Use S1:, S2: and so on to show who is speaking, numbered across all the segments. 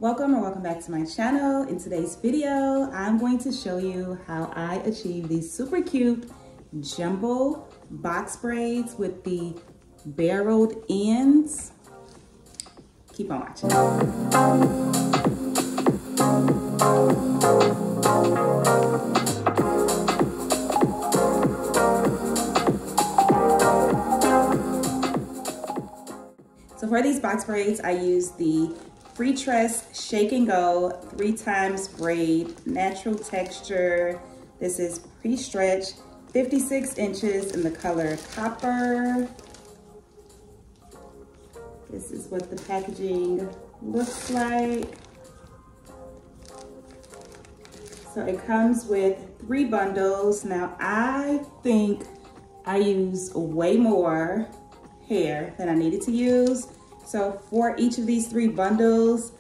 S1: Welcome or welcome back to my channel. In today's video, I'm going to show you how I achieve these super cute jumbo box braids with the barreled ends. Keep on watching. So for these box braids, I use the Free Tress Shake and Go 3x braid, natural texture. This is pre-stretched, 56 inches in the color copper. This is what the packaging looks like. So it comes with 3 bundles. Now I think I use way more hair than I needed to use. So for each of these 3 bundles,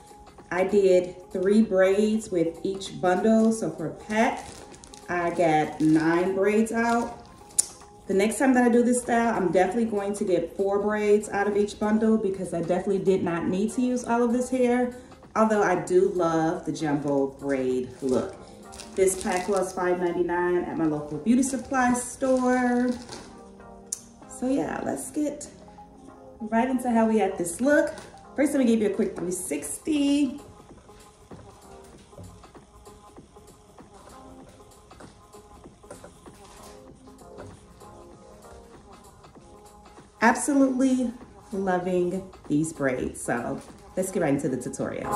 S1: I did 3 braids with each bundle. So for a pack, I got 9 braids out. The next time that I do this style, I'm definitely going to get 4 braids out of each bundle because I definitely did not need to use all of this hair. Although I do love the jumbo braid look. This pack was $5.99 at my local beauty supply store. So yeah, let's get right into how we have this look. First, let me give you a quick 360. Absolutely loving these braids. So let's get right into the tutorial.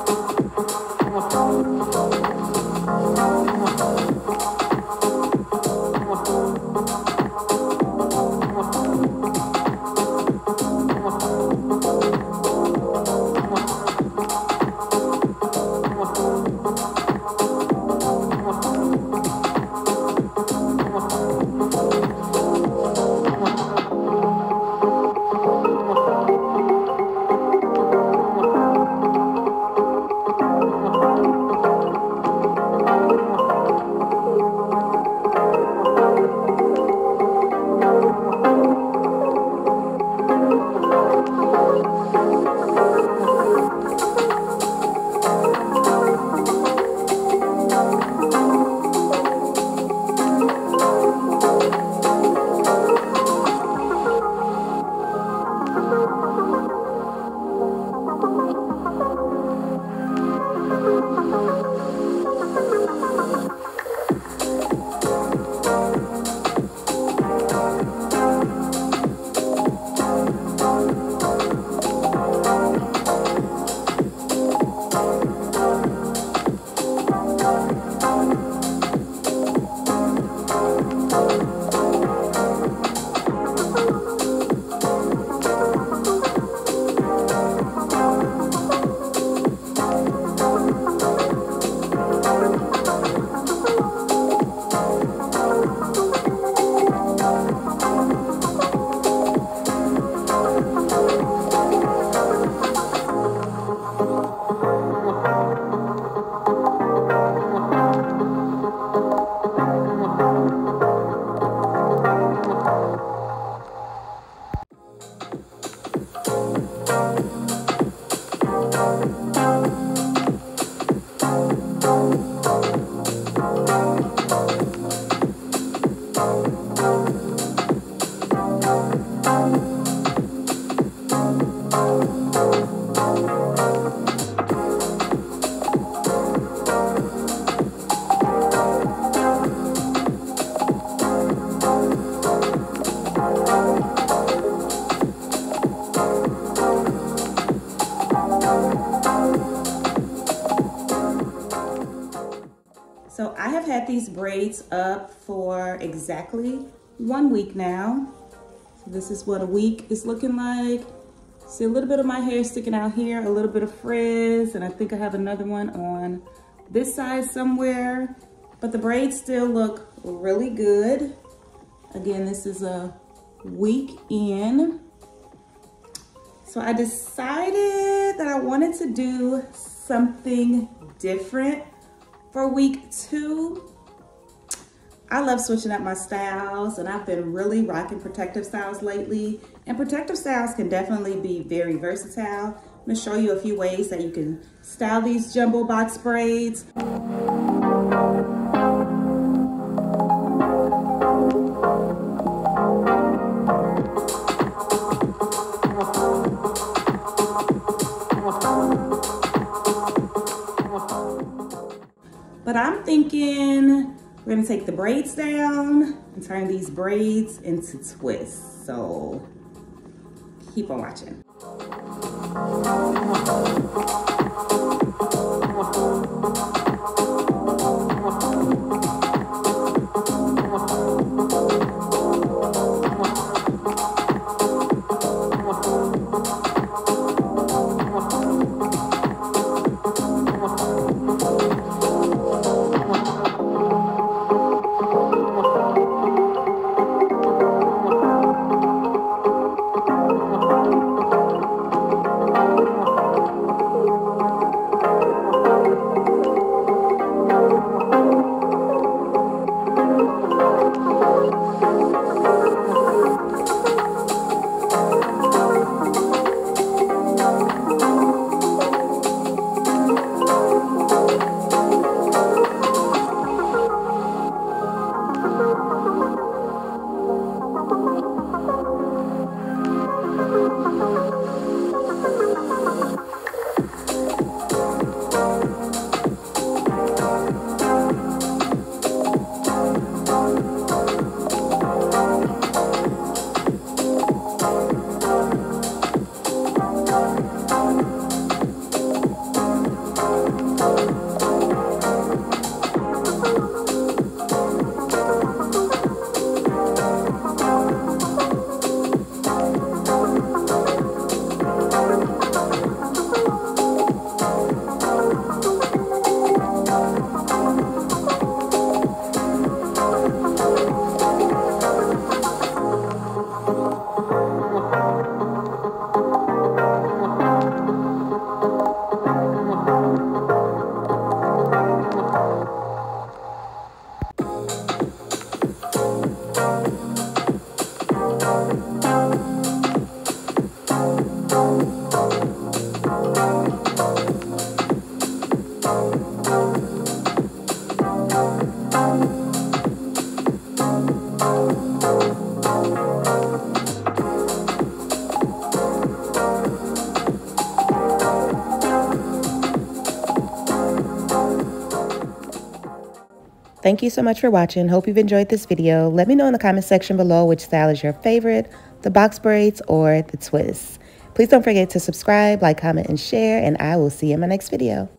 S1: So I have had these braids up for exactly 1 week now. So this is what a week is looking like. See a little bit of my hair sticking out here, a little bit of frizz, and I think I have another one on this side somewhere. But the braids still look really good. Again, this is a week in. So I decided that I wanted to do something different for week 2. I love switching up my styles, and I've been really rocking protective styles lately. And protective styles can definitely be very versatile, I'm gonna show you a few ways that you can style these jumbo box braids. But I'm thinking we're gonna take the braids down and turn these braids into twists. So keep on watching.
S2: Thank you so much for watching. Hope you've enjoyed this video. Let me know in the comment section below which style is your favorite, the box braids or the twists. Please don't forget to subscribe, like, comment, and share, and I will see you in my next video.